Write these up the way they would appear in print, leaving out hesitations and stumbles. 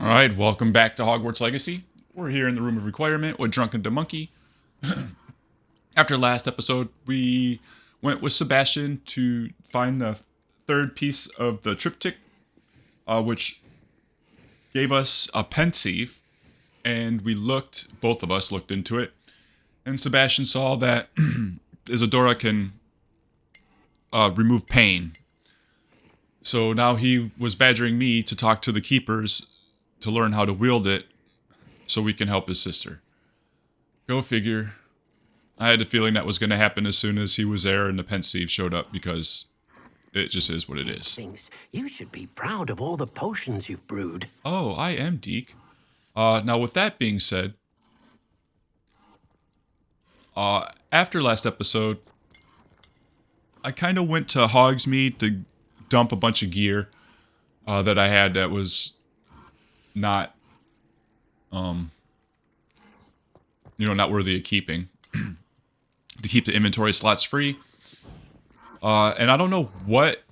All right, welcome back to Hogwarts Legacy. We're here in the Room of Requirement with Drunken Monkey. After last episode, we went with Sebastian to find the third piece of the triptych, which gave us a pensieve, and both of us looked into it, and Sebastian saw that Isadora can remove pain. So now he was badgering me to talk to the keepers to learn how to wield it so we can help his sister. Go figure. I had a feeling that was going to happen as soon as he was there and the pensieve showed up because it just is what it is. Thinks you should be proud of all the potions you've brewed. Oh, I am, Deke. Now with that being said, after last episode, I kind of went to Hogsmeade to dump a bunch of gear that I had that was not, not worthy of keeping, to keep the inventory slots free. And I don't know what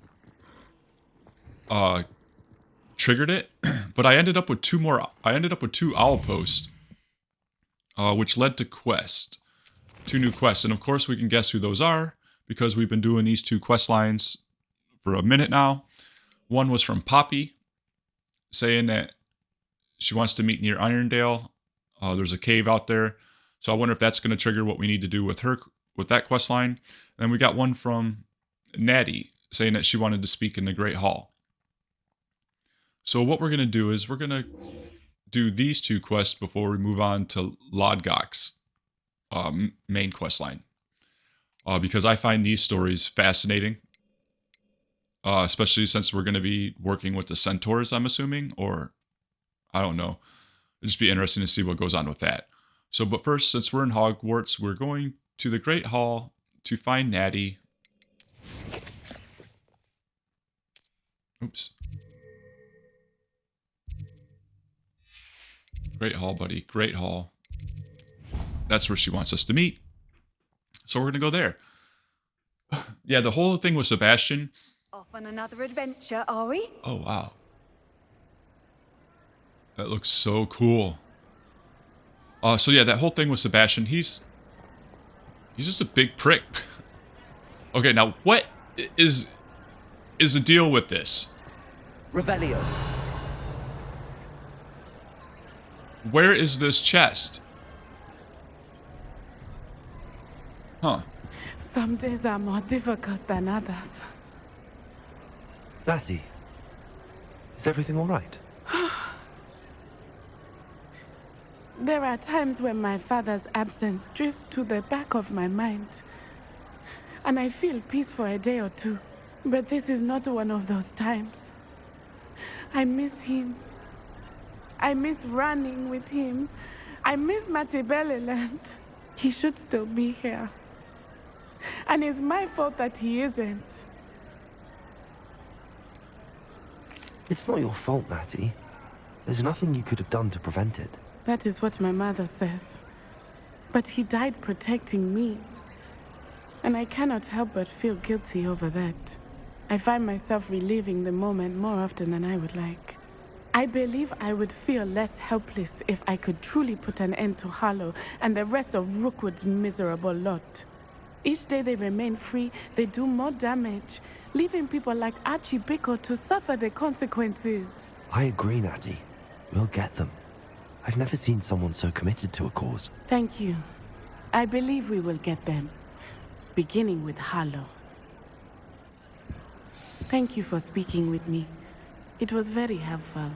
triggered it, but I ended up with two owl posts, which led to two new quests. And of course we can guess who those are because we've been doing these two quest lines for a minute now. One was from Poppy, saying that she wants to meet near Irondale. There's a cave out there. So I wonder if that's going to trigger what we need to do with that quest line. And then we got one from Natty saying that she wanted to speak in the Great Hall. So what we're going to do is we're going to do these two quests before we move on to Lodgok's main quest line. Because I find these stories fascinating. Especially since we're going to be working with the centaurs, I'm assuming, or I don't know. It'll just be interesting to see what goes on with that. So, but first, since we're in Hogwarts, we're going to the Great Hall to find Natty. Oops. Great Hall, buddy. Great Hall. That's where she wants us to meet. So we're going to go there. Yeah, the whole thing with Sebastian. Off on another adventure, are we? Oh, wow. That looks so cool. So yeah, that whole thing with Sebastian, he's just a big prick. Okay, now what is the deal with this? Revelio. Where is this chest? Huh. Some days are more difficult than others. Lassie, is everything all right? There are times when my father's absence drifts to the back of my mind, and I feel peace for a day or two. But this is not one of those times. I miss him. I miss running with him. I miss Matibeleland. He should still be here. And it's my fault that he isn't. It's not your fault, Natty. There's nothing you could have done to prevent it. That is what my mother says. But he died protecting me. And I cannot help but feel guilty over that. I find myself reliving the moment more often than I would like. I believe I would feel less helpless if I could truly put an end to Harlow and the rest of Rookwood's miserable lot. Each day they remain free, they do more damage, leaving people like Archie Bickle to suffer the consequences. I agree, Natty. We'll get them. I've never seen someone so committed to a cause. Thank you. I believe we will get them, beginning with Harlow. Thank you for speaking with me. It was very helpful.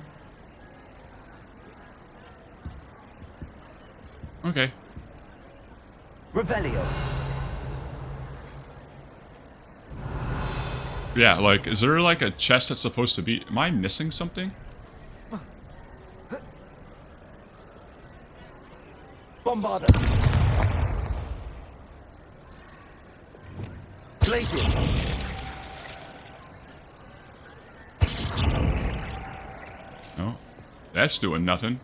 Okay. Revelio. Yeah, like, is there like a chest that's supposed to be... Am I missing something? Bombarda. Glaciers. No. That's doing nothing.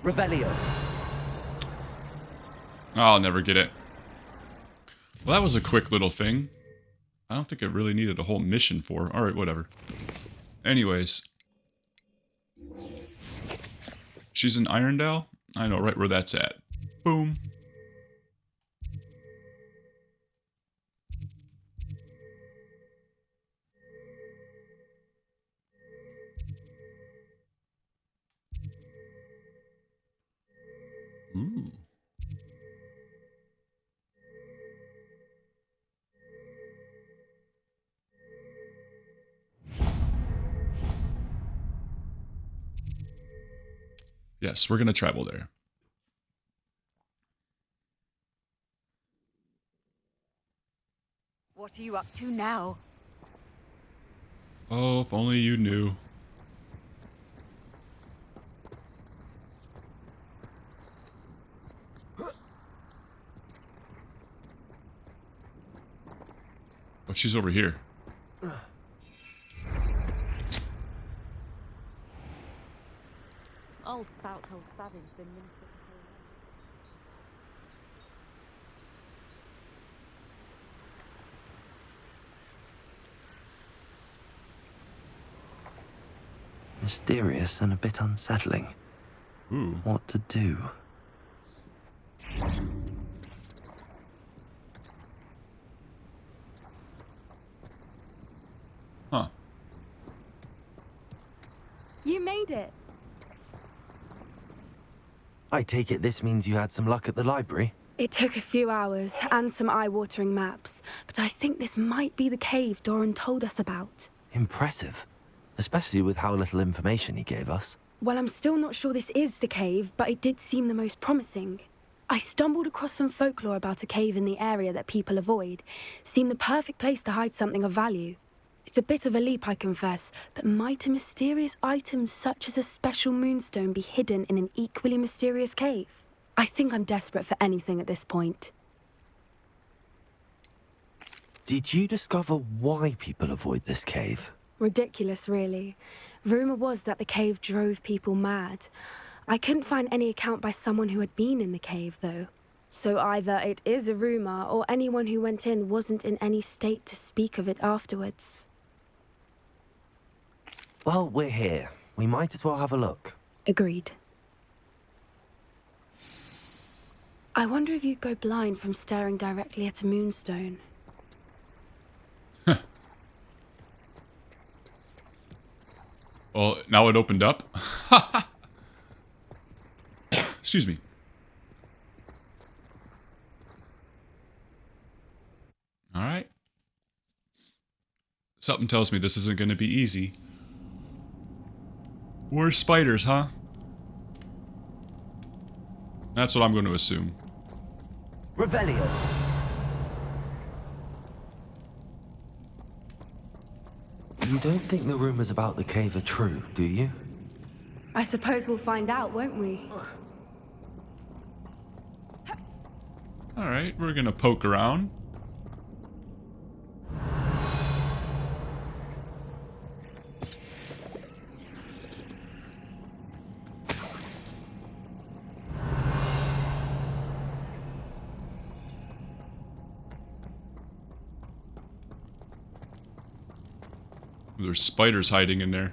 Revelio. I'll never get it. Well, that was a quick little thing. I don't think it really needed a whole mission for. Alright, whatever. Anyways. She's in Irondale? I know right where that's at. Boom. Ooh. Yes, we're going to travel there. What are you up to now? Oh, if only you knew. But she's over here. I'll spout how savage the minister. Mysterious and a bit unsettling. Ooh. What to do? Huh. You made it. I take it this means you had some luck at the library? It took a few hours and some eye-watering maps, but I think this might be the cave Doran told us about. Impressive. Especially with how little information he gave us. Well, I'm still not sure this is the cave, but it did seem the most promising. I stumbled across some folklore about a cave in the area that people avoid. Seemed the perfect place to hide something of value. It's a bit of a leap, I confess, but might a mysterious item such as a special moonstone be hidden in an equally mysterious cave? I think I'm desperate for anything at this point. Did you discover why people avoid this cave? Ridiculous, really. Rumour was that the cave drove people mad. I couldn't find any account by someone who had been in the cave, though. So either it is a rumour, or anyone who went in wasn't in any state to speak of it afterwards. Well, we're here. We might as well have a look. Agreed. I wonder if you'd go blind from staring directly at a moonstone. Well, now it opened up. Excuse me. All right. Something tells me this isn't going to be easy. More spiders, huh? That's what I'm going to assume. Revelio. You don't think the rumors about the cave are true, do you? I suppose we'll find out, won't we? All right, we're going to poke around. There's spiders hiding in there.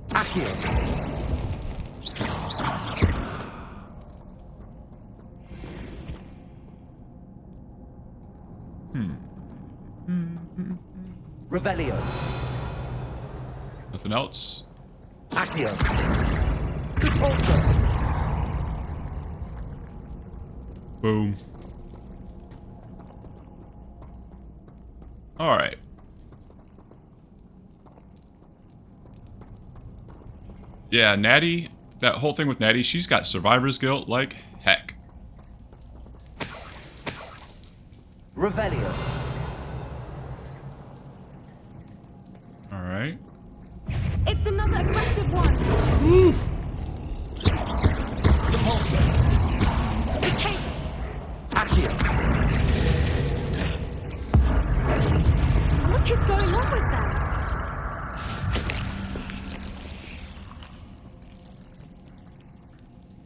Accio. Revelio. Nothing else? Accio. Good also. Boom. All right. Yeah, Natty, that whole thing with Natty, she's got survivor's guilt like heck. Revelio. All right. It's another aggressive one! Take it! Accio. What is going on with them?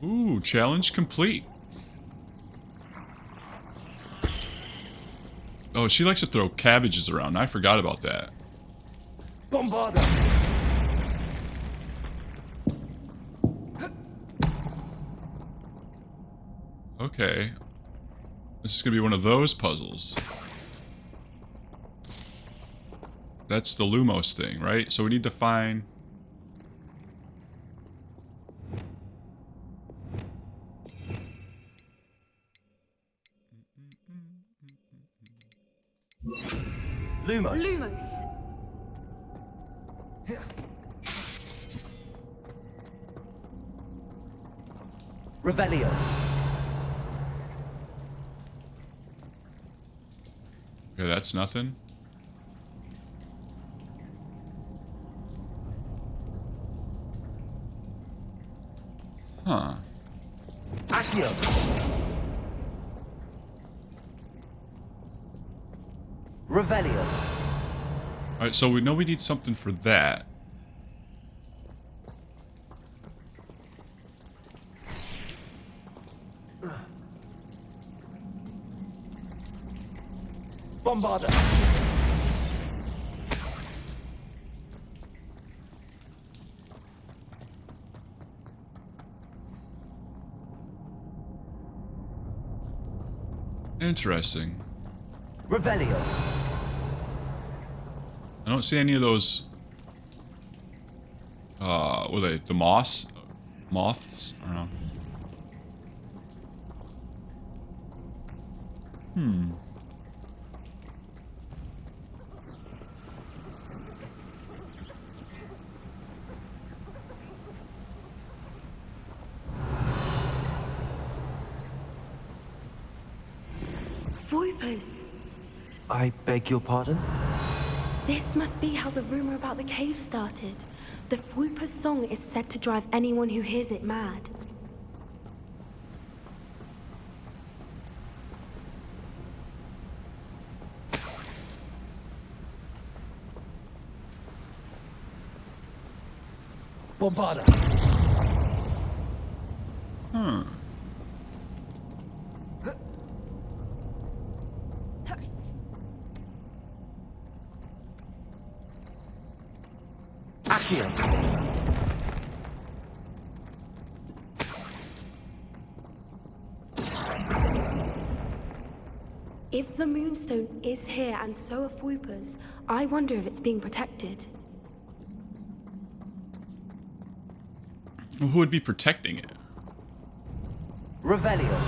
Ooh, challenge complete. Oh, she likes to throw cabbages around. I forgot about that. Bombarda! Okay. This is going to be one of those puzzles. That's the Lumos thing, right? So we need to find... Lumos. Lumos. Revelio. Okay, that's nothing. Huh. Accio. Revelio. Alright, so we know we need something for that. Bombarda. Interesting. Revelio. I don't see any of those... what are they? The moths? I don't know. Hmm. Voipers. I beg your pardon? This must be how the rumor about the cave started. The Voipers song is said to drive anyone who hears it mad. Bombarda. Hmm. Accio. If the Moonstone is here and so are Voipers, I wonder if it's being protected. Well, who would be protecting it? Revelio.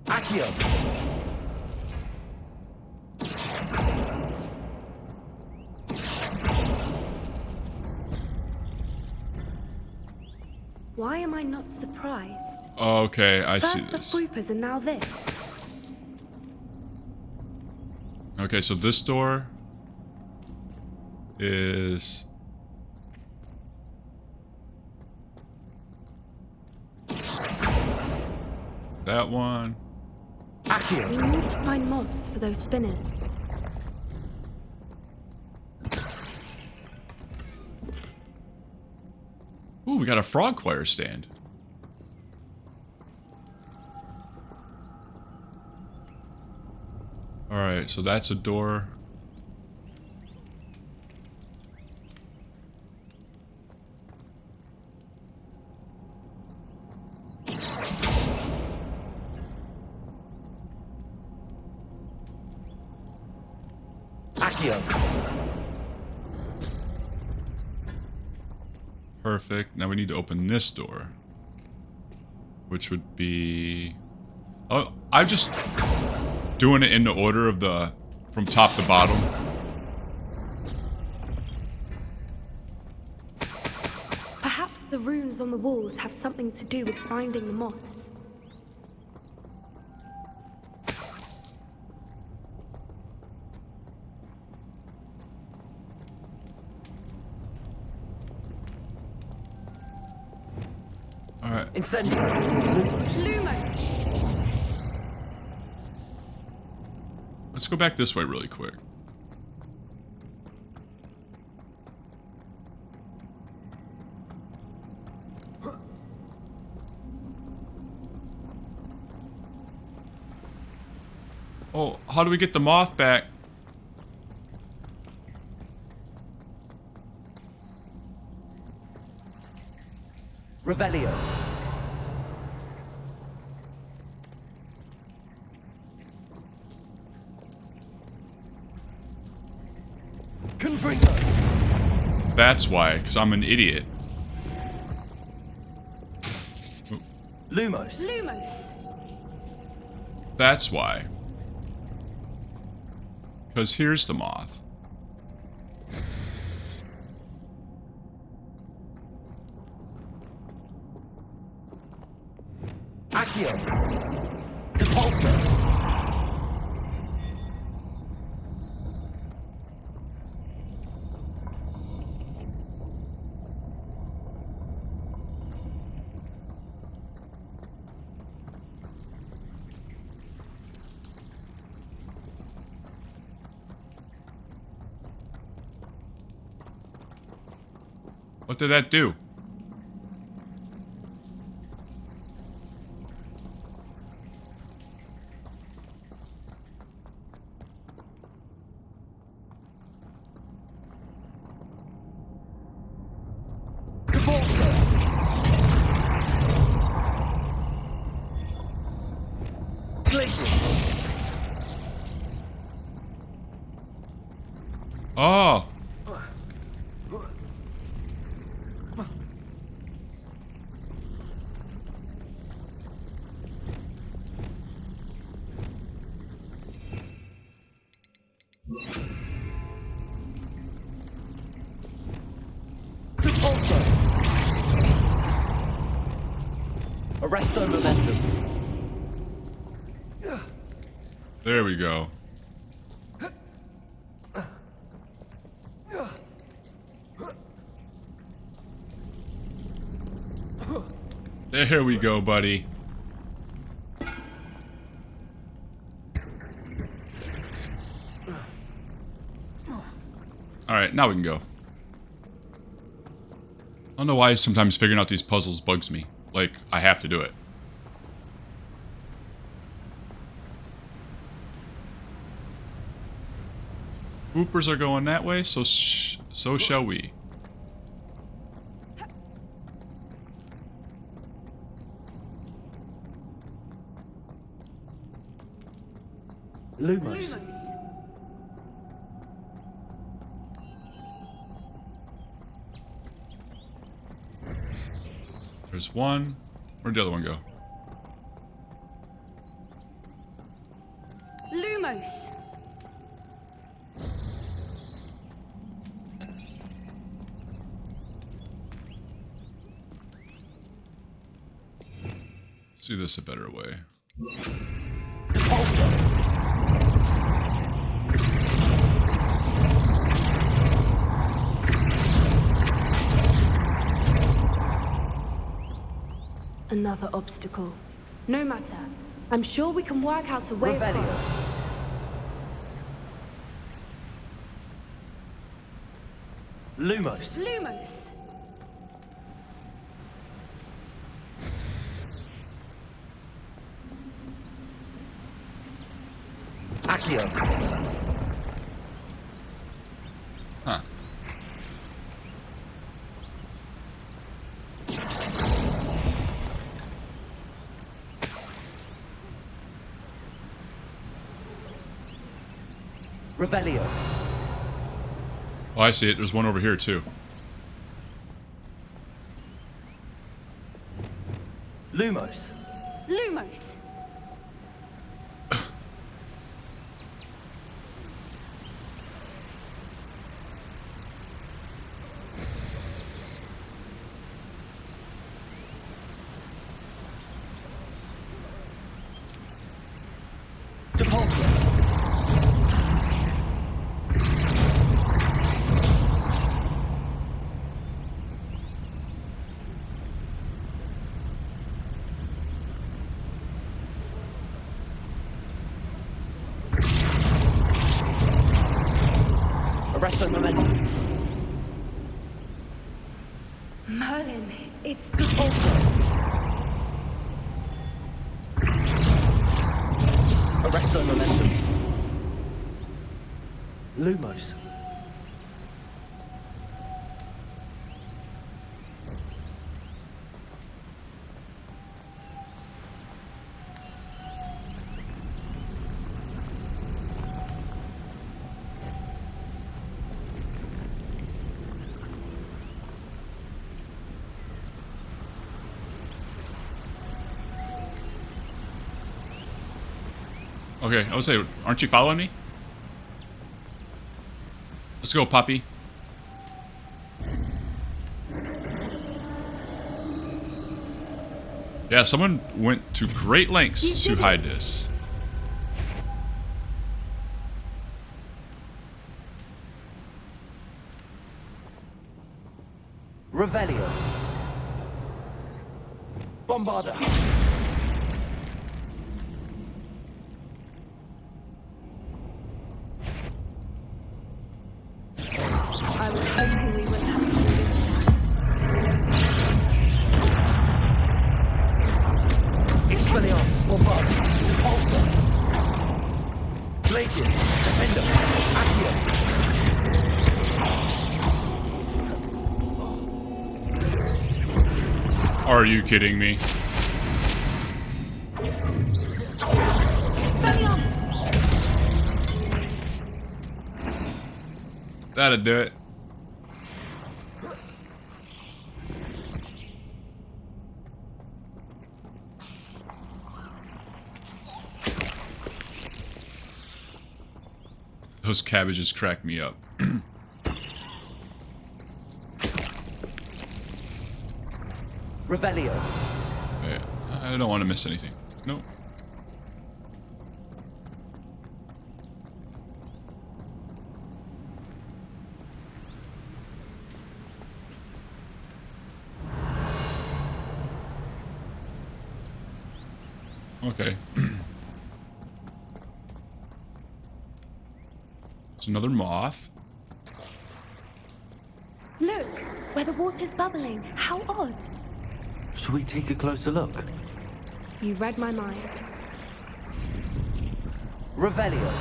Accio. Why am I not surprised? Okay, I see First the this. Voipers and now this. Okay, so this door is... that one. Accio. We need to find moths for those spinners. Ooh, we got a frog choir stand. Alright, so that's a door. Accio. Perfect. Now we need to open this door. Which would be... oh, I'm just doing it in the order of the... from top to bottom. Perhaps the runes on the walls have something to do with finding the moths. Alright. Incendio. Lumos. Lumos! Let's go back this way really quick. Oh, how do we get the moth back? Revelio. Confringo. That's why, because I'm an idiot. Lumos. Lumos! That's why. Because here's the moth. Accio. Depulso. What did that do? Depulso. Glacial. Oh! Depulso. Arresto momentum. There we go. There we go, buddy. Alright, now we can go. I don't know why sometimes figuring out these puzzles bugs me. Like, I have to do it. Whoopers are going that way, so shall we. Lumos. There's one. Where'd the other one go? Lumos! Let's do this a better way. Depulso. Another obstacle. No matter. I'm sure we can work out a way Revelio. across. Lumos. Lumos! Accio. Huh. Revelio. Oh, I see it. There's one over here, too. Lumos. Lumos! Depulso. Arresto momentum. Merlin, it's Depulso. Arresto momentum. Lumos. Okay, I would say, aren't you following me? Let's go, Poppy. Yeah, someone went to great lengths to hide this. Revelio. Bombarda. I was hoping we wouldn't have to do this again. Expelliarmus. Bombarda. Repulsor. Glaciers. Defender. Accio. Are you kidding me? Expelliarmus! That'd do it. Those cabbages crack me up. Revelio. Yeah, I don't want to miss anything. Nope. Okay. It's another moth. Look, where the water's bubbling. How odd. Should we take a closer look? You read my mind. Revelio.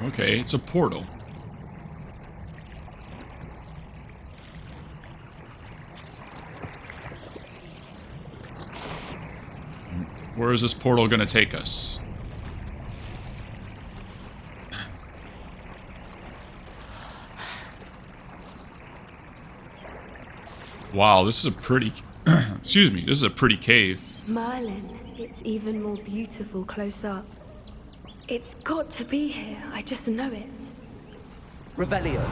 Okay, it's a portal. Where is this portal gonna take us? Wow, this is a pretty... excuse me, this is a pretty cave. Merlin, it's even more beautiful close up. It's got to be here. I just know it. Revelio.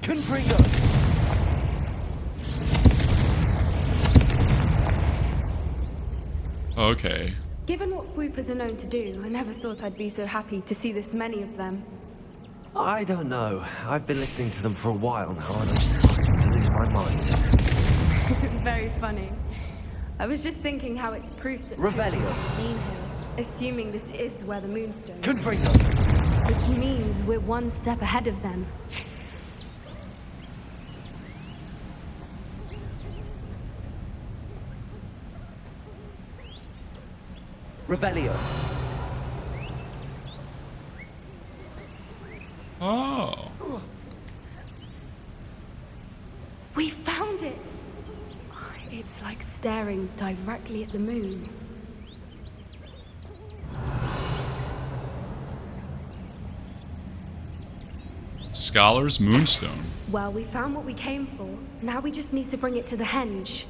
Confringo. Okay. Given what Fwoopers are known to do, I never thought I'd be so happy to see this many of them. I don't know. I've been listening to them for a while now, and I'm starting to lose my mind. Very funny. I was just thinking how it's proof that Revelio. poachers have been here, assuming this is where the Moonstones. Confringo. Which means we're one step ahead of them. Revelio. Oh. We found it! It's like staring directly at the moon. Scholar's Moonstone. Well, we found what we came for. Now we just need to bring it to the henge.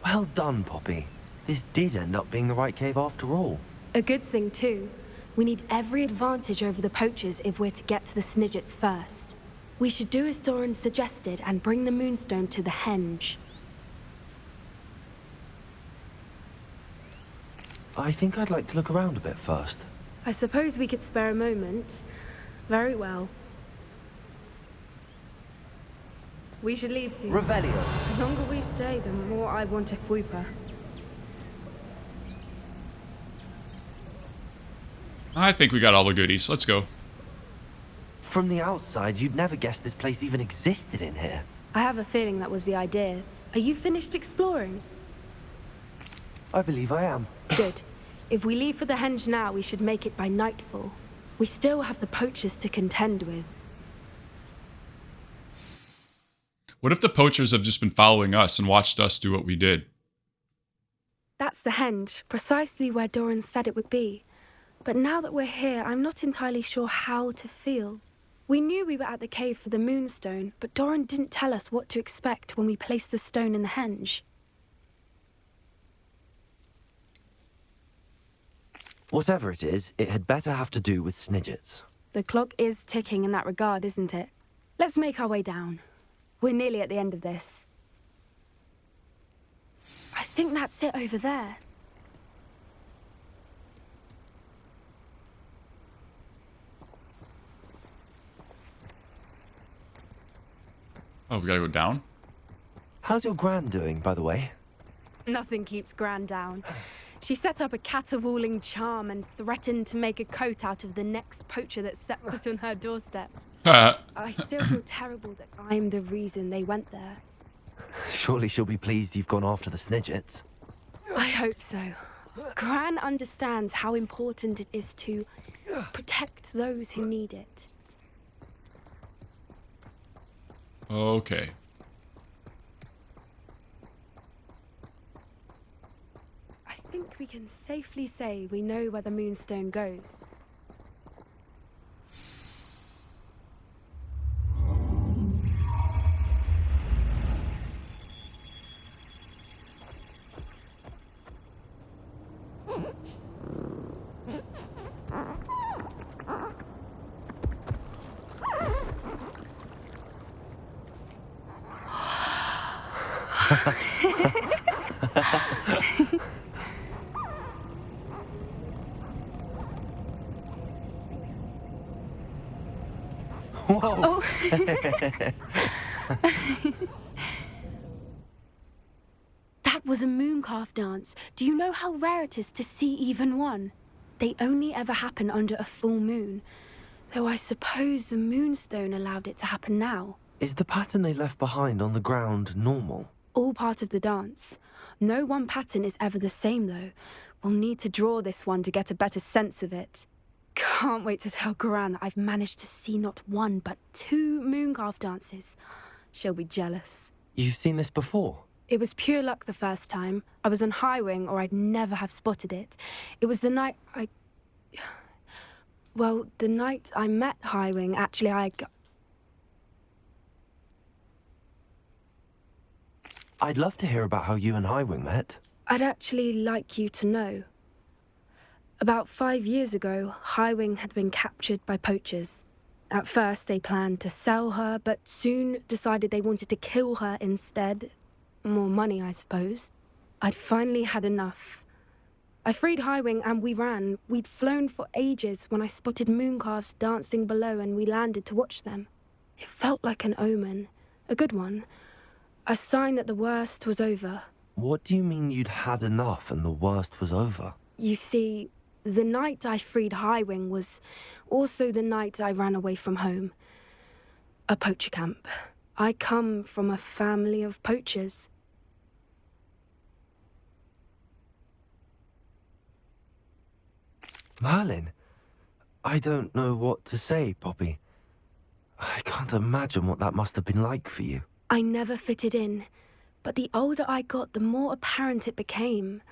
Well done, Poppy. This did end up being the right cave after all. A good thing, too. We need every advantage over the poachers if we're to get to the Snidgets first. We should do as Doran suggested and bring the Moonstone to the henge. I think I'd like to look around a bit first. I suppose we could spare a moment. Very well. We should leave soon. Revelio. The longer we stay, the more I want a Fwooper. I think we got all the goodies. Let's go. From the outside, you'd never guess this place even existed in here. I have a feeling that was the idea. Are you finished exploring? I believe I am. Good. If we leave for the henge now, we should make it by nightfall. We still have the poachers to contend with. What if the poachers have just been following us and watched us do what we did? That's the henge, precisely where Doran said it would be. But now that we're here, I'm not entirely sure how to feel. We knew we were at the cave for the Moonstone, but Doran didn't tell us what to expect when we placed the stone in the henge. Whatever it is, it had better have to do with Snidgets. The clock is ticking in that regard, isn't it? Let's make our way down. We're nearly at the end of this. I think that's it over there. Oh, we gotta go down? How's your gran doing, by the way? Nothing keeps Gran down. She set up a caterwauling charm and threatened to make a coat out of the next poacher that set foot on her doorstep. I still feel terrible that I'm the reason they went there. Surely she'll be pleased you've gone after the Snidgets. I hope so. Gran understands how important it is to protect those who need it. Okay. I think we can safely say we know where the Moonstone goes. Whoa! That was a mooncalf dance. Do you know how rare it is to see even one? They only ever happen under a full moon. Though I suppose the Moonstone allowed it to happen now. Is the pattern they left behind on the ground normal? All part of the dance. No one pattern is ever the same, though. We'll need to draw this one to get a better sense of it. Can't wait to tell Gran that I've managed to see not one, but 2 mooncalf dances. She'll be jealous. You've seen this before? It was pure luck the first time. I was on Highwing, or I'd never have spotted it. It was the night Well, the night I met Highwing, actually, I'd love to hear about how you and Highwing met. I'd actually like you to know. About 5 years ago, Highwing had been captured by poachers. At first, they planned to sell her, but soon decided they wanted to kill her instead. More money, I suppose. I'd finally had enough. I freed Highwing and we ran. We'd flown for ages when I spotted mooncalves dancing below and we landed to watch them. It felt like an omen. A good one. A sign that the worst was over. What do you mean you'd had enough and the worst was over? You see, the night I freed Highwing was also the night I ran away from home. A poacher camp. I come from a family of poachers. Merlin? I don't know what to say, Poppy. I can't imagine what that must have been like for you. I never fitted in, but the older I got, the more apparent it became.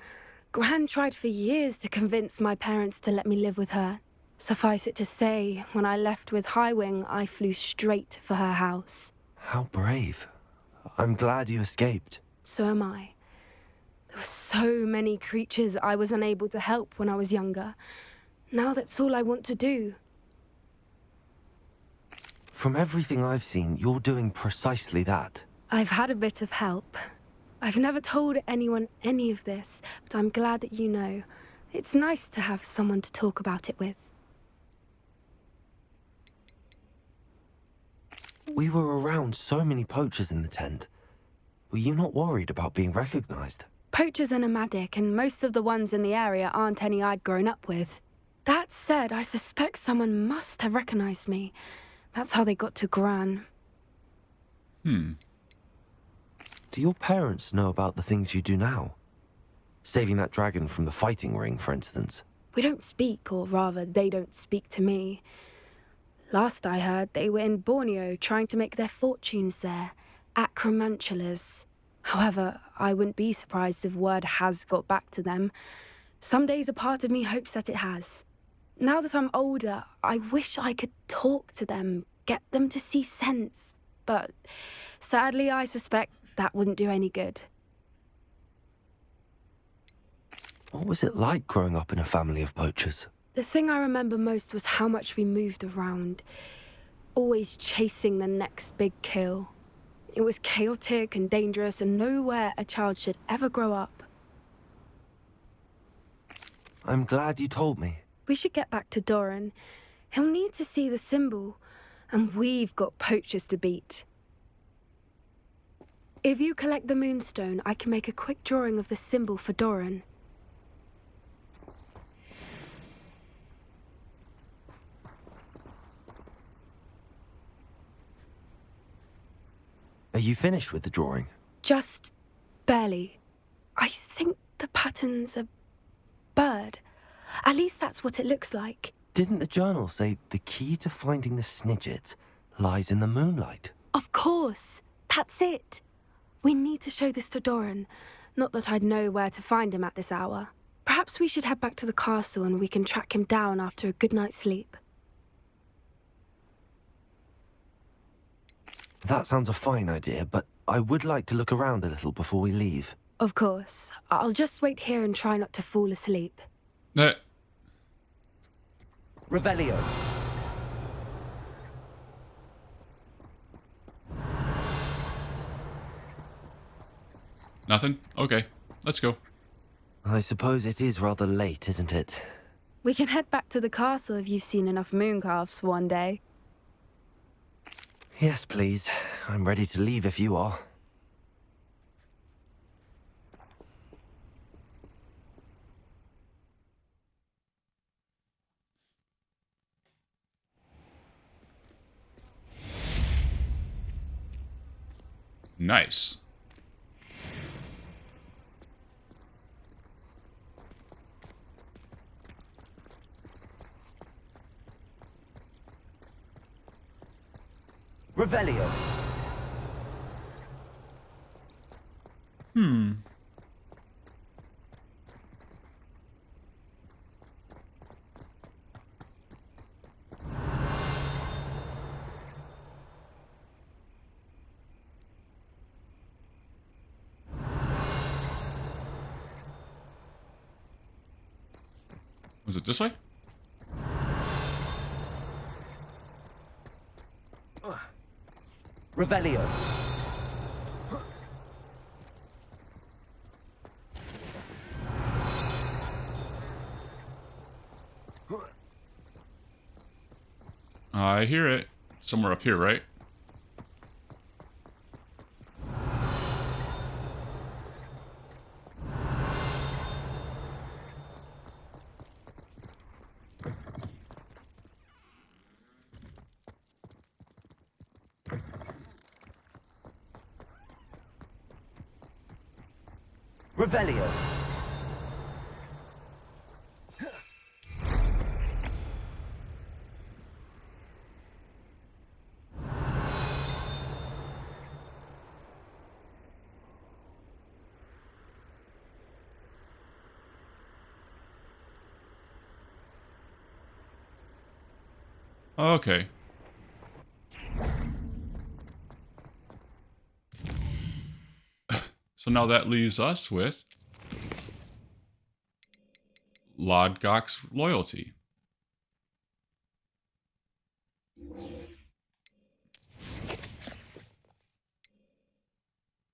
Gran tried for years to convince my parents to let me live with her. Suffice it to say, when I left with Highwing, I flew straight for her house. How brave. I'm glad you escaped. So am I. There were so many creatures I was unable to help when I was younger. Now that's all I want to do. From everything I've seen, you're doing precisely that. I've had a bit of help. I've never told anyone any of this, but I'm glad that you know. It's nice to have someone to talk about it with. We were around so many poachers in the tent. Were you not worried about being recognized? Poachers are nomadic, and most of the ones in the area aren't any I'd grown up with. That said, I suspect someone must have recognized me. That's how they got to Gran. Do your parents know about the things you do now? Saving that dragon from the fighting ring, for instance. We don't speak, or rather, they don't speak to me. Last I heard, they were in Borneo trying to make their fortunes there, acromantulas. However, I wouldn't be surprised if word has got back to them. Some days a part of me hopes that it has. Now that I'm older, I wish I could talk to them, get them to see sense. But sadly, I suspect that wouldn't do any good. What was it like growing up in a family of poachers? The thing I remember most was how much we moved around, always chasing the next big kill. It was chaotic and dangerous, and nowhere a child should ever grow up. I'm glad you told me. We should get back to Doran. He'll need to see the symbol, and we've got poachers to beat. If you collect the Moonstone, I can make a quick drawing of the symbol for Doran. Are you finished with the drawing? Just barely. I think the pattern's a bird. At least that's what it looks like. Didn't the journal say the key to finding the Snidget lies in the moonlight? Of course. That's it. We need to show this to Doran. Not that I'd know where to find him at this hour. Perhaps we should head back to the castle and we can track him down after a good night's sleep. That sounds a fine idea, but I would like to look around a little before we leave. Of course. I'll just wait here and try not to fall asleep. Revelio. Nothing? Okay, let's go. I suppose it is rather late, isn't it? We can head back to the castle if you've seen enough Mooncalves one day. Yes, please. I'm ready to leave if you are. Nice. Revelio. Was it this way? Revelio. I hear it. Somewhere up here, right? Revelio. Okay. So now that leaves us with Lodgok's loyalty.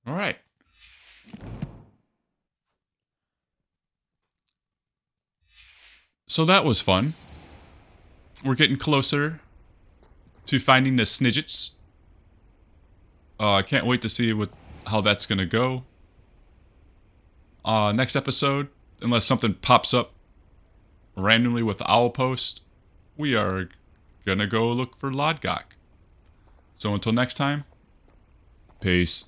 All right. So that was fun. We're getting closer to finding the Snidgets. I can't wait to see how that's going to go. Next episode, unless something pops up randomly with the owl post, we are going to go look for Lodgok. So until next time, peace.